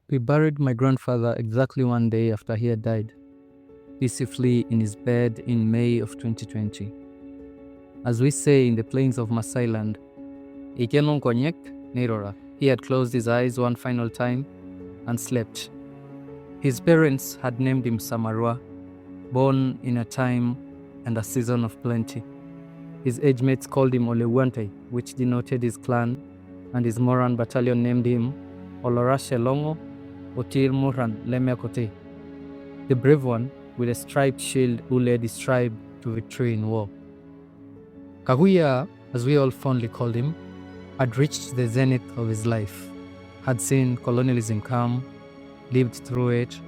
We buried my grandfather exactly one day after he had died, peacefully in his bed in May of 2020. As we say in the plains of Maasai land, Ikenon Konyek Nirora. He had closed his eyes one final time and slept. His parents had named him Samarua, born in a time and a season of plenty. His age mates called him Ole Nkurrunah, which denoted his clan, and his Moran battalion named him Olorashe Longo Otir Moran Lemekote, the brave one with a striped shield who led his tribe to victory in war. Kakuyiaa, as we all fondly called him, had reached the zenith of his life, had seen colonialism come, lived through it,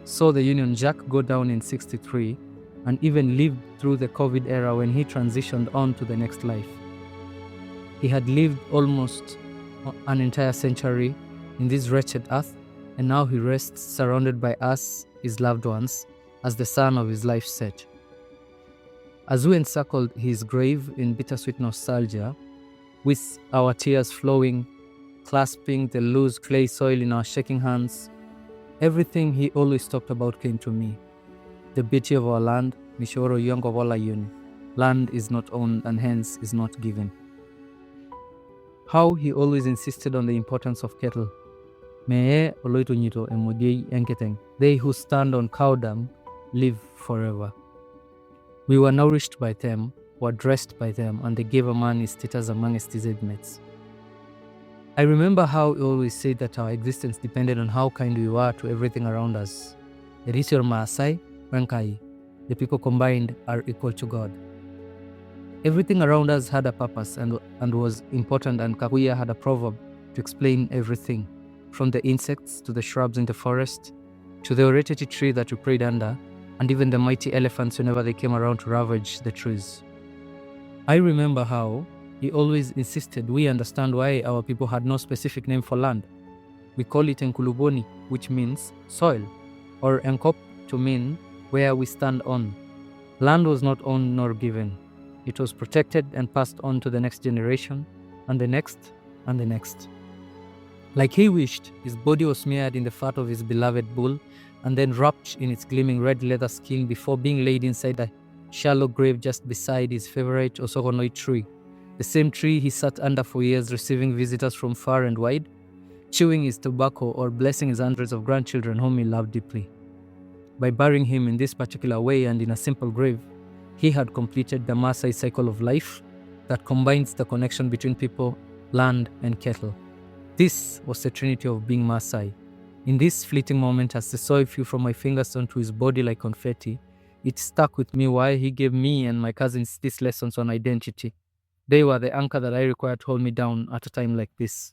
saw the Union Jack go down in '63, and even lived through the COVID era when he transitioned on to the next life. He had lived almost an entire century in this wretched earth, and now he rests surrounded by us, his loved ones, as the sun of his life set. As we encircled his grave in bittersweet nostalgia, with our tears flowing, clasping the loose clay soil in our shaking hands, everything he always talked about came to me. The beauty of our land, Mishoro Yongovola Yuni. Land is not owned and hence is not given. How he always insisted on the importance of cattle. Meye oloitunyito emodiei enketeng. They who stand on cow dung live forever. We were nourished by them, were dressed by them, and they gave a man his status amongst his mates. I remember how he always said that our existence depended on how kind we were to everything around us. Erisyor Maasai, Rankai, the people combined are equal to God. Everything around us had a purpose and was important, and Kakuyiaa had a proverb to explain everything, from the insects to the shrubs in the forest, to the oretity tree that we prayed under, and even the mighty elephants whenever they came around to ravage the trees. I remember how he always insisted we understand why our people had no specific name for land. We call it Enkuluboni, which means soil, or Enkop to mean where we stand on. Land was not owned nor given. It was protected and passed on to the next generation, and the next, and the next. Like he wished, his body was smeared in the fat of his beloved bull, and then wrapped in its gleaming red leather skin before being laid inside a shallow grave just beside his favorite Osogonoi tree, the same tree he sat under for years, receiving visitors from far and wide, chewing his tobacco or blessing his hundreds of grandchildren whom he loved deeply. By burying him in this particular way and in a simple grave, he had completed the Maasai cycle of life that combines the connection between people, land, and cattle. This was the trinity of being Maasai. In this fleeting moment, as the soil flew from my fingers onto his body like confetti, it stuck with me why he gave me and my cousins these lessons on identity. They were the anchor that I required to hold me down at a time like this.